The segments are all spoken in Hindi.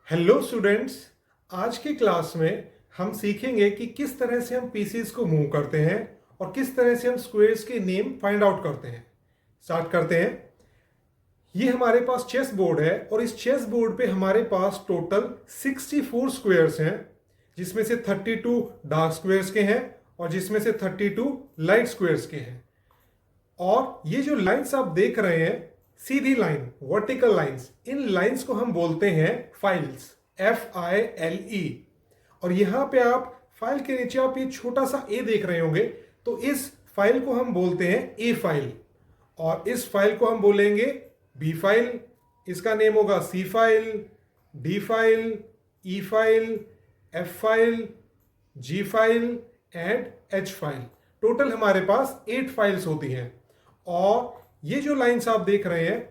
Hello students. आज की क्लास में हम सीखेंगे कि किस तरह से हम पीसीज को मूव करते हैं और किस तरह से हम स्क्वेयर्स के नेम फाइंड आउट करते हैं। स्टार्ट करते हैं। ये हमारे पास चेस बोर्ड है और इस चेस बोर्ड पे हमारे पास टोटल 64 स्क्वेयर्स हैं, जिसमें से 32 डार्क स्क्वेयर्स के हैं और जिसमें से 32 लाइट स्क्वेयर्स के हैं। और ये जो लाइंस आप देख रहे हैं, सीधी लाइन, वर्टिकल लाइंस, इन लाइंस को हम बोलते हैं फाइल्स, FILE। और यहां पे आप फाइल के नीचे आप ये छोटा सा ए देख रहे होंगे, तो इस फाइल को हम बोलते हैं ए फाइल और इस फाइल को हम बोलेंगे बी फाइल। इसका नेम होगा C file, D file, E file, F file, G file and H file. Total हमारे पास 8 फाइल्स होती हैं। और ये जो लाइंस आप देख रहे हैं,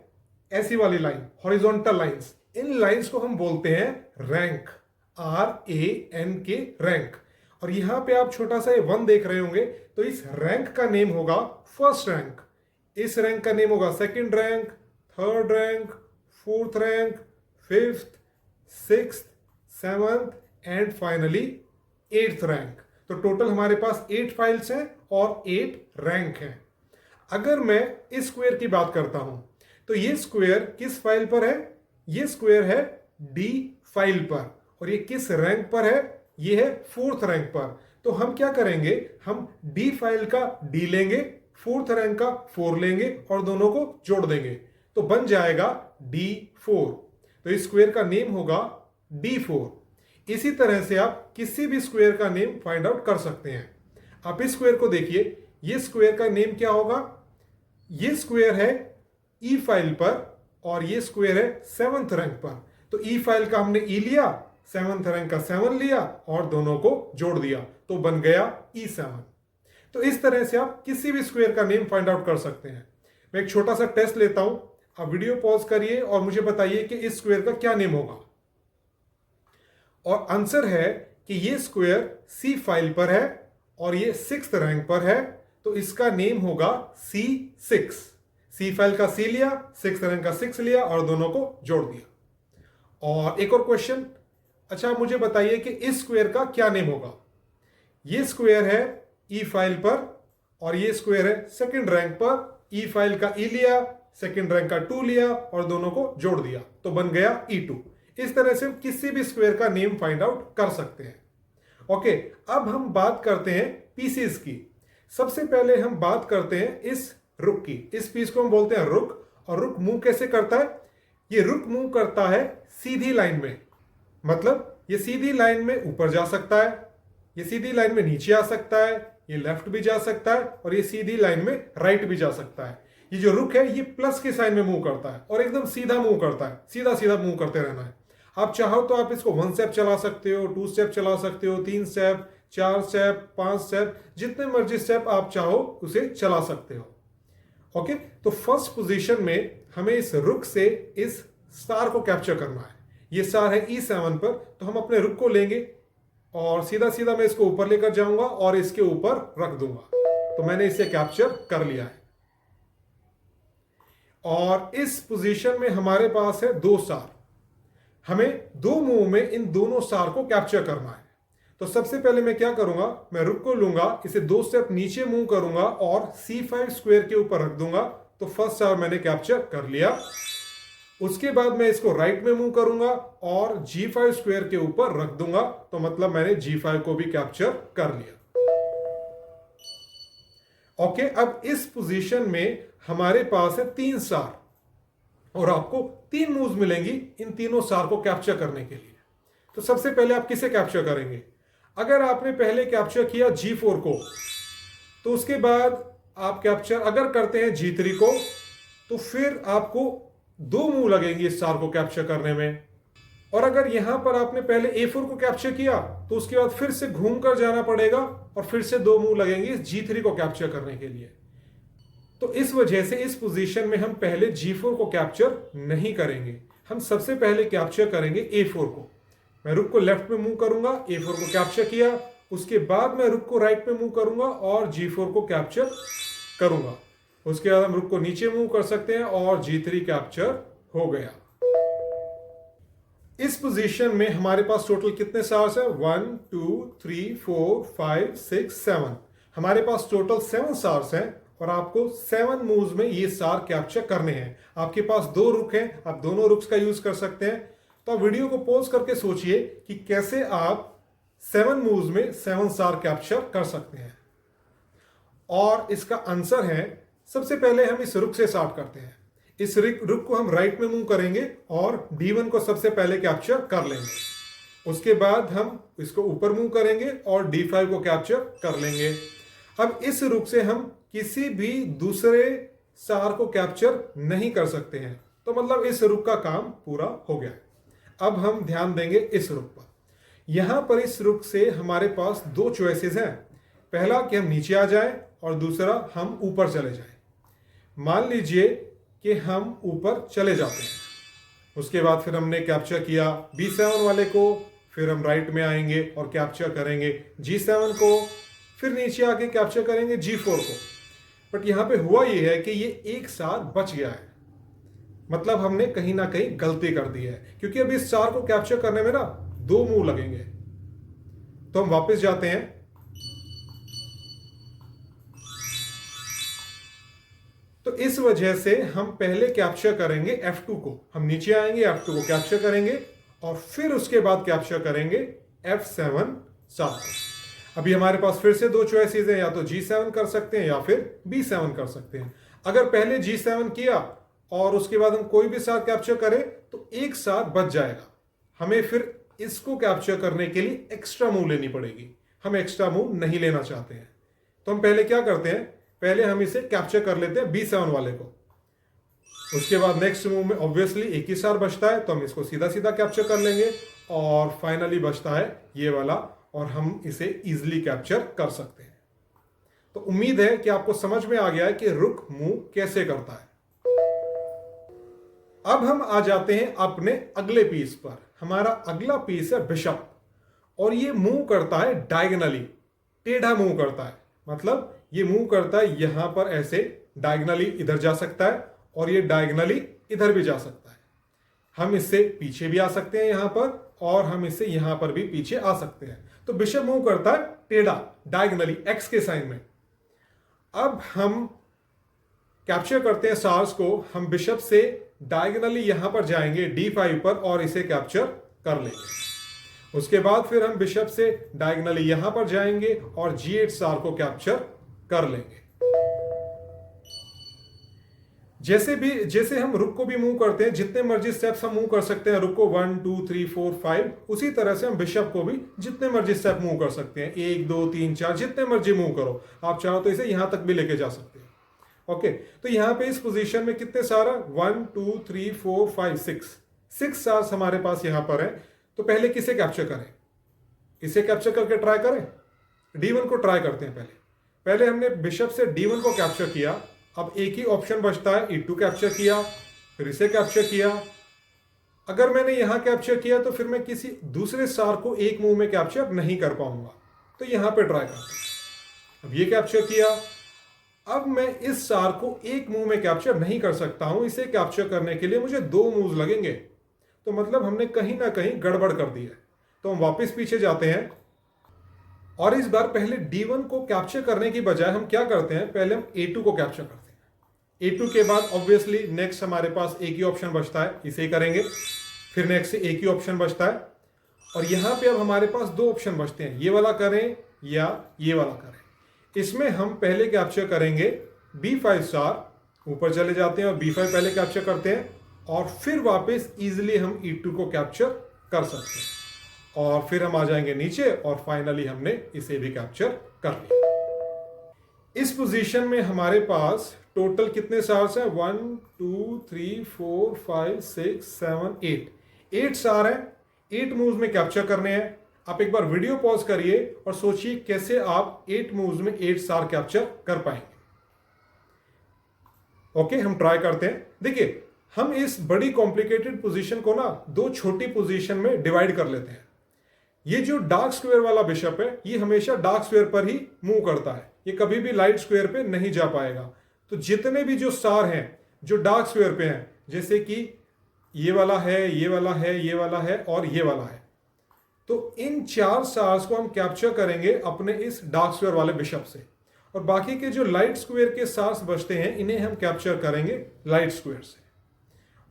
ऐसी वाली लाइन, हॉरिजॉन्टल लाइंस, इन लाइंस को हम बोलते हैं रैंक, RANK, रैंक। और यहां पे आप छोटा सा 1 देख रहे होंगे, तो इस रैंक का नेम होगा फर्स्ट रैंक, इस रैंक का नेम होगा second rank, third rank, fourth rank, fifth, sixth, seventh and finally 8th rank. तो टोटल हमारे पास 8 फाइल्स हैं और 8 रैंक हैं। अगर मैं इस स्क्वायर की बात करता हूं, तो ये स्क्वायर किस फाइल पर है? ये स्क्वायर है डी फाइल पर। और ये किस रैंक पर है? ये है 4th रैंक पर। तो हम क्या करेंगे, हम डी फाइल का डी लेंगे, 4th रैंक का 4 लेंगे और दोनों को जोड़ देंगे, तो बन जाएगा D4। तो इस स्क्वायर का नेम होगा D4। इसी तरह से आप किसी भी स्क्वायर का नेम फाइंड आउट कर सकते हैं। आप इस स्क्वायर को देखिए, ये स्क्वायर का नेम क्या होगा? ये स्क्वायर है ई फाइल पर और ये स्क्वायर है 7th रैंक पर। तो ई फाइल का हमने ई लिया, 7th रैंक का 7 लिया और दोनों को जोड़ दिया, तो बन गया E7। तो इस तरह से आप किसी भी स्क्वायर का नेम फाइंड आउट कर सकते हैं। मैं एक छोटा सा टेस्ट लेता हूं, आप वीडियो पॉज करिए और मुझे बताइए कि इस स्क्वायर का क्या नेम होगा। और आंसर है कि ये स्क्वायर सी फाइल पर है और ये 6th रैंक पर है, तो इसका नेम होगा C6। सी फाइल का C लिया, 6th रैंक का 6 लिया और दोनों को जोड़ दिया। और एक और क्वेश्चन, अच्छा मुझे बताइए कि इस स्क्वायर का क्या नेम होगा। ये स्क्वायर है ई फाइल पर और ये स्क्वायर है 2nd रैंक पर। ई फाइल का ई लिया, 2nd रैंक का 2 लिया और दोनों को जोड़ दिया, तो बन गया E2। इस तरह से किसी भी स्क्वायर का नेम फाइंड आउट कर सकते हैं। ओके, अब हम बात करते हैं पीसेस की। सबसे पहले हम बात करते हैं इस रुक की। इस पीस को हम बोलते हैं रुक। और रुक मूव कैसे करता है? ये रुक मूव करता है सीधी लाइन में, मतलब ये सीधी लाइन में ऊपर जा सकता है, ये सीधी लाइन में नीचे आ सकता है, ये लेफ्ट भी जा सकता है और ये सीधी लाइन में राइट भी जा सकता है। ये जो रुक है ये प्लस के साइन में मूव करता है और एकदम सीधा मूव करता है, सीधा सीधा मूव करते रहना है। आप चाहो तो आप इसको 1 स्टेप चला सकते हो, 2 स्टेप चला सकते हो, 3 स्टेप, 4 स्टेप, 5 स्टेप, जितने मर्जी स्टेप आप चाहो उसे चला सकते हो। ओके, तो फर्स्ट पोजीशन में हमें इस रुक से इस स्टार को कैप्चर करना है। ये स्टार है E7 पर, तो हम अपने रुक को लेंगे और सीधा सीधा मैं इसको ऊपर लेकर जाऊंगा और इसके ऊपर रख दूंगा, तो मैंने इसे कैप्चर कर लिया है। और इस पोजीशन में हमारे पास है 2 स्टार। हमें 2 मूव में इन दोनों स्टार को कैप्चर करना है। तो सबसे पहले मैं क्या करूंगा, मैं रुक को लूंगा, इसे 2 स्टेप नीचे मूव करूंगा और C5 स्क्वायर के ऊपर रख दूंगा, तो फर्स्ट स्टार मैंने कैप्चर कर लिया। उसके बाद मैं इसको राइट में मूव करूंगा और G5 स्क्वायर के ऊपर रख दूंगा, तो मतलब मैंने G5 को भी कैप्चर कर लिया। ओके, अब इस पोजीशन में हमारे पास है 3 स्टार और आपको 3 मूव्स मिलेंगी इन तीनों स्टार को कैप्चर करने के लिए। तो सबसे पहले आप किसे कैप्चर करेंगे? अगर आपने पहले कैप्चर किया G4 को, तो उसके बाद आप कैप्चर अगर करते हैं G3 को, तो फिर आपको 2 मूव लगेंगे इस स्टार को कैप्चर करने में। और अगर यहां पर आपने पहले A4 को कैप्चर किया, तो उसके बाद फिर से घूम कर जाना पड़ेगा और फिर से 2 मूव लगेंगे इस G3 को कैप्चर करने के लिए। तो इस वजह से इस पोजीशन में हम पहले G4 को कैप्चर नहीं करेंगे, हम सबसे पहले कैप्चर करेंगे A4 को। मैं रुक को लेफ्ट में मूव करूंगा, A4 को कैप्चर किया, उसके बाद मैं रुक को राइट में मूव करूंगा और G4 को कैप्चर करूंगा। उसके बाद हम रुक को नीचे मूव कर सकते हैं और G3 कैप्चर हो गया। इस पोजीशन में हमारे पास टोटल कितने स्टार्स हैं? 1 2 3 4 5 6 7। हमारे पास टोटल 7 स्टार्स हैं और आपको 7 मूव्स में ये स्टार कैप्चर करने हैं। आपके पास 2 रुक हैं, आप दोनों रुक्स का यूज कर सकते हैं। तो आप वीडियो को पॉज करके सोचिए कि कैसे आप 7 मूव्स में 7 स्टार कैप्चर कर सकते हैं। और इसका आंसर है, सबसे पहले हम इस रुक से स्टार्ट करते हैं। इस रुक को हम राइट में मूव करेंगे और D1 को सबसे पहले कैप्चर कर लेंगे। उसके बाद हम इसको ऊपर मूव करेंगे और D5 को कैप्चर कर लेंगे। अब इस रुक से हम किसी भी दूसरे स्टार को कैप्चर नहीं कर सकते हैं, तो मतलब इस रुक का काम पूरा हो गया। अब हम ध्यान देंगे इस रुक पर। यहां पर इस रुक से हमारे पास 2 चॉइसेस हैं। पहला कि हम नीचे आ जाएं और दूसरा हम ऊपर चले जाएं। मान लीजिए कि हम ऊपर चले जाते हैं, उसके बाद फिर हमने कैप्चर किया B7 वाले को, फिर हम राइट में आएंगे और कैप्चर करेंगे G7 को, फिर नीचे आके कैप्चर करेंगे G4 को। बट यहां पे हुआ ये है कि ये एक स्टार बच गया है, मतलब हमने कहीं ना कहीं गलती कर दी है, क्योंकि अब इस स्टार को कैप्चर करने में ना 2 मूव लगेंगे। तो हम वापस जाते हैं, तो इस वजह से हम पहले कैप्चर करेंगे F2 को। हम नीचे आएंगे, F2 को कैप्चर करेंगे और फिर उसके बाद कैप्चर करेंगे F7 स्टार। अभी हमारे पास फिर से 2 चॉइसेस हैं, या तो G7 कर सकते हैं या फिर B7 कर सकते हैं। अगर पहले G7 किया और उसके बाद हम कोई भी स्टार कैप्चर करें तो एक स्टार बच जाएगा। हमें फिर इसको कैप्चर करने के लिए एक्स्ट्रा मूव लेनी पड़ेगी। हम एक्स्ट्रा मूव नहीं लेना चाहते हैं, तो हम पहले क्या करते हैं, पहले हम इसे कैप्चर कर लेते हैं B7 वाले को। उसके बाद नेक्स्ट मूव में ऑब्वियसली एक ही स्टार बचता है, तो हम इसको सीधा सीधा कैप्चर कर लेंगे और फाइनली बचता है ये वाला, और हम इसे इजीली कैप्चर कर सकते हैं। तो उम्मीद है कि आपको समझ में आ गया है कि रुक मूव कैसे करता है। अब हम आ जाते हैं अपने अगले पीस पर। हमारा अगला पीस है बिशप, और ये मूव करता है डायगोनली, टेढ़ा मूव करता है। मतलब ये मूव करता है यहां पर ऐसे डायगोनली इधर जा सकता है और ये डायगोनली इधर भी जा सकता है। हम इससे पीछे भी आ सकते हैं यहां पर, और हम इससे यहां पर भी पीछे आ सकते हैं। तो बिशप मूव करता है टेढ़ा, डायगोनली, एक्स के साइन में। अब हम कैप्चर करते हैं स्टार्स को। हम बिशप से डायगोनली यहां पर जाएंगे D5 पर और इसे कैप्चर कर लेंगे। उसके बाद फिर हम बिशप से डायगोनली यहां पर जाएंगे और G8 स्टार को कैप्चर कर लेंगे। जैसे हम रुक को भी मूव करते हैं, जितने मर्जी स्टेप्स हम मूव कर सकते हैं रुक को, 1 2 3 4 5, उसी तरह से हम बिशप को भी जितने मर्जी स्टेप मूव कर सकते हैं, 1 2 3 4, जितने मर्जी मूव करो। आप चाहो तो इसे यहां तक भी लेके जा सकते हैं। ओके, तो यहां पे इस पोजीशन में कितने स्टार है? 1 2 3 4 5 6 स्टार्स हमारे पास यहां पर है। तो पहले किसे कैप्चर करें? इसे कैप्चर करके ट्राई करें। D1 को ट्राई करते हैं। पहले हमने बिशप से D1 को कैप्चर किया। अब एक ही ऑप्शन बचता है, E2 कैप्चर किया, फिर इसे कैप्चर किया। अगर मैंने यहां कैप्चर किया तो फिर मैं किसी दूसरे स्टार को एक मूव में कैप्चर नहीं कर पाऊंगा। तो यहां पे ट्राई करते हैं। अब ये कैप्चर किया। अब मैं इस स्टार को एक मूव में कैप्चर नहीं कर सकता हूं। इसे कैप्चर करने के लिए मुझे 2 मूव्स लगेंगे। तो मतलब हमने कहीं ना कहीं गड़बड़ कर दी है। तो हम वापस पीछे जाते हैं और इस बार पहले D1 को कैप्चर करने की बजाय हम क्या करते हैं, पहले हम A2 को कैप्चर करते हैं। A2 के बाद ऑब्वियसली नेक्स्ट हमारे पास एक ही ऑप्शन बचता है, इसे करेंगे। फिर नेक्स्ट से एक ही ऑप्शन बचता है, और यहां पे अब हमारे पास 2 ऑप्शन बचते हैं, ये वाला करें या ये वाला करें। इसमें हम पहले कैप्चर करेंगे B5 स्टार, ऊपर चले जाते हैं और B5 पहले कैप्चर करते हैं, और फिर वापस इजिली हम E2 को कैप्चर कर सकते हैं, और फिर हम आ जाएंगे नीचे और फाइनली हमने इसे भी कैप्चर कर लिया। इस पोजीशन में हमारे पास टोटल कितने स्टार्स हैं? 1 2 3 4 5 6 7 8 स्टार हैं। 8 मूव्स में कैप्चर करने हैं। आप एक बार वीडियो पॉज करिए और सोचिए कैसे आप 8 मूव्स में 8 स्टार कैप्चर कर पाएंगे। ओके, हम ट्राई करते हैं। देखिए, हम इस बड़ी कॉम्प्लिकेटेड पोजीशन को ना 2 छोटी पोजीशन में डिवाइड कर लेते हैं। ये जो डार्क स्क्वायर वाला बिशप है, ये हमेशा डार्क स्क्वायर पर ही मूव करता है, ये कभी भी लाइट स्क्वायर पे नहीं जा पाएगा। तो जितने भी जो स्टार हैं जो डार्क स्क्वायर पे हैं, जैसे कि ये वाला है, ये वाला है, ये वाला है और ये वाला है। तो इन 4 स्टार्स को हम कैप्चर करेंगे अपने इस डार्क स्क्वायर वाले बिशप से, और बाकी के जो लाइट स्क्वायर के स्टार्स बचते हैं इन्हें हम कैप्चर करेंगे लाइट स्क्वायर से।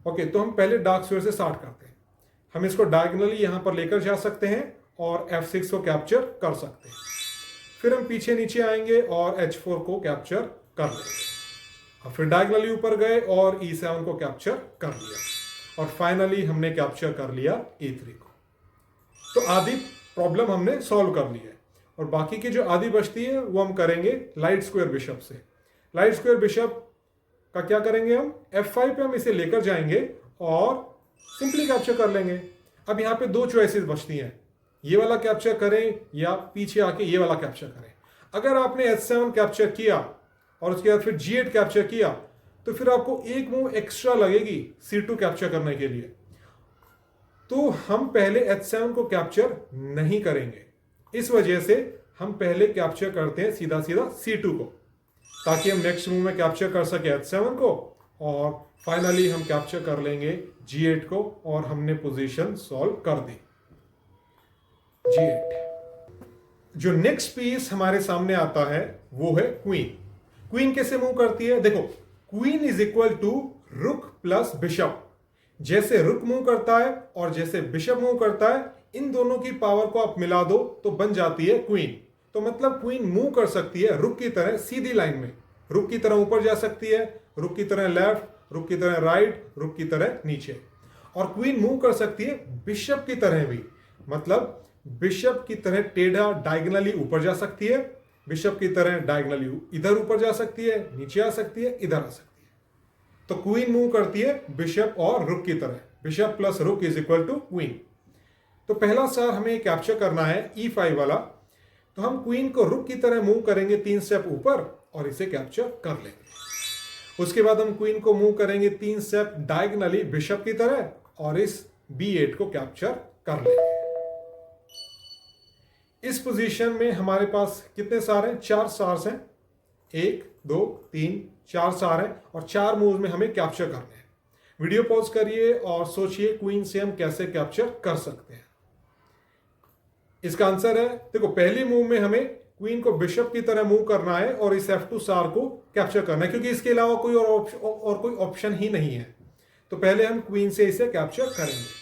ओके, तो हम पहले डार्क स्क्वायर से स्टार्ट करते हैं। हम इसको डायगोनली यहां पर लेकर जा सकते हैं और F6 को कैप्चर कर सकते हैं। फिर हम पीछे नीचे आएंगे और H4 को कैप्चर कर लेंगे, और फिर डायगोनली ऊपर गए और E7 को कैप्चर कर लिया, और फाइनली हमने कैप्चर कर लिया E3 को। तो आधी प्रॉब्लम हमने सॉल्व कर ली है, और बाकी की जो आधी बचती है वो हम करेंगे लाइट स्क्वायर बिशप से। लाइट स्क्वायर बिशप का क्या करेंगे, हम F5 पे हम इसे लेकर जाएंगे और सिंपली कैप्चर कर लेंगे। अब यहाँ पे 2 चॉइसेस बचती हैं, ये वाला कैप्चर करें या पीछे आके ये वाला कैप्चर करें। अगर आपने H7 कैप्चर किया और उसके बाद फिर G8 कैप्चर किया, तो फिर आपको एक मूव एक्स्ट्रा लगेगी C2 कैप्चर करने के लिए। तो हम पहले H7 को कैप्चर नहीं करेंगे, इस वजह से हम पहले कैप्चर करते हैं सीधा सीधा C2 को, ताकि हम नेक्स्ट मूव में कैप्चर कर सके H7 को, और फाइनली हम कैप्चर कर लेंगे G8 को, और हमने पोजीशन सॉल्व कर दी। G8। जो नेक्स्ट पीस हमारे सामने आता है वो है क्वीन। क्वीन कैसे मूव करती है, देखो, क्वीन इज इक्वल टू रुक प्लस बिशप। जैसे रुक मूव करता है और जैसे बिशप मूव करता है, इन दोनों की पावर को आप मिला दो तो बन जाती है क्वीन। तो मतलब क्वीन मूव कर सकती है रुक की तरह सीधी लाइन में, रुक की तरह ऊपर जा सकती है, रुक की तरह लेफ्ट, रुक की तरह राइट, रुक की तरह नीचे। और क्वीन मूव कर सकती है बिशप की तरह भी, मतलब बिशप की तरह टेढ़ा डायगोनली ऊपर जा सकती है, बिशप की तरह डायगोनली इधर ऊपर जा सकती है, नीचे आ सकती है, इधर आ सकती है। तो क्वीन मूव करती है बिशप और रुक की तरह, बिशप प्लस रुक इज इक्वल टू क्वीन। तो पहला स्टार हमें कैप्चर करना है E5 वाला, तो हम क्वीन को रुक की तरह मूव करेंगे 3 स्टेप ऊपर और इसे कैप्चर कर लेंगे। उसके बाद हम क्वीन को मूव करेंगे 3 स्टेप डायगोनली बिशप की तरह और इस B8 को कैप्चर कर लेंगे। इस पोजीशन में हमारे पास कितने स्टार हैं, 4 स्टार्स हैं, 1 2 3 4 स्टार हैं, और 4 मूव में हमें कैप्चर करने हैं। वीडियो पॉज करिए और सोचिए क्वीन से हम कैसे कैप्चर कर सकते हैं। इसका आंसर है, देखो, पहली मूव में हमें क्वीन को बिशप की तरह मूव करना है और इस F2 स्टार को कैप्चर करना है, क्योंकि इसके अलावा कोई ऑप्शन ही नहीं है। तो पहले हम क्वीन से इसे कैप्चर करेंगे,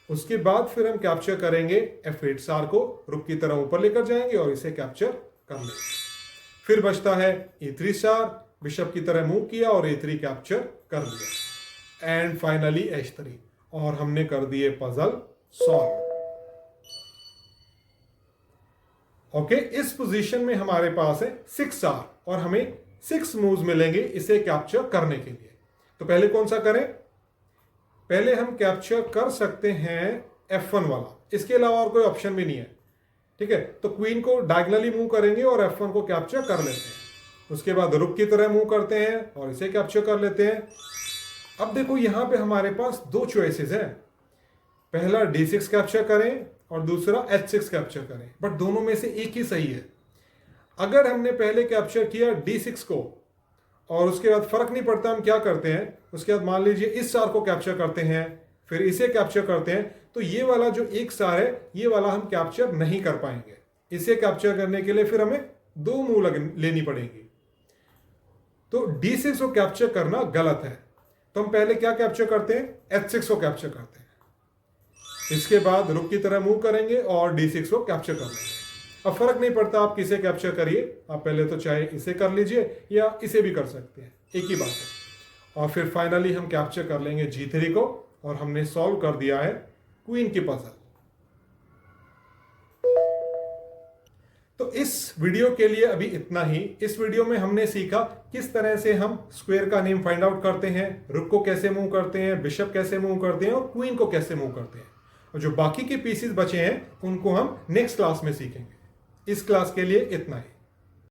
उसके बाद फिर हम कैप्चर करेंगे F8 स्टार को, रुक की तरह ऊपर लेकर जाएंगे और इसे कैप्चर कर लेंगे। फिर बचता है E3 स्टार, बिशप की तरह मूव किया और A3 कैप्चर कर लिया, एंड फाइनली H3, और हमने कर दिए पजल सॉल्व। ओके, इस पोजीशन में हमारे पास है 6 स्टार और हमें 6 मूव्स मिलेंगे इसे कैप्चर करने के लिए। तो पहले कौन सा करें, पहले हम कैप्चर कर सकते हैं F1 वाला, इसके अलावा और कोई ऑप्शन भी नहीं है। ठीक है, तो क्वीन को डायगोनली मूव करेंगे और F1 को कैप्चर कर लेते हैं। उसके बाद रुक की तरह मूव करते हैं और इसे कैप्चर कर लेते हैं। अब देखो, यहां पे हमारे पास 2 चॉइसेस हैं, पहला D6 कैप्चर करें और दूसरा H6 कैप्चर करें, बट दोनों में से एक ही सही है। अगर हमने पहले कैप्चर किया D6 को और उसके बाद फर्क नहीं पड़ता हम क्या करते हैं, उसके बाद मान लीजिए इस स्टार को कैप्चर करते हैं, फिर इसे कैप्चर करते हैं, तो ये वाला जो एक स्टार है ये वाला हम कैप्चर नहीं कर पाएंगे। इसे कैप्चर करने के लिए फिर हमें 2 मूव लेनी पड़ेगी। तो D6 को कैप्चर करना गलत है, तो हम पहले क्या कैप्चर करते हैं, H6 को कैप्चर करते हैं। इसके बाद रुक की तरह मूव करेंगे और D6 को कैप्चर कर लेंगे। अब फर्क नहीं पड़ता आप किसे कैप्चर करिए, आप पहले तो चाहे इसे कर लीजिए या इसे भी कर सकते हैं, एक ही बात है। और फिर फाइनली हम कैप्चर कर लेंगे G3 को, और हमने सॉल्व कर दिया है क्वीन की पजल। तो इस वीडियो के लिए अभी इतना ही। इस वीडियो में हमने सीखा किस तरह से हम स्क्वायर का नेम फाइंड आउट करते हैं, रुक को कैसे मूव करते हैं, बिशप कैसे मूव करते हैं और क्वीन को कैसे मूव करते हैं। और जो बाकी के पीसेस बचे हैं उनको हम नेक्स्ट क्लास में सीखेंगे। इस क्लास के लिए इतना ही।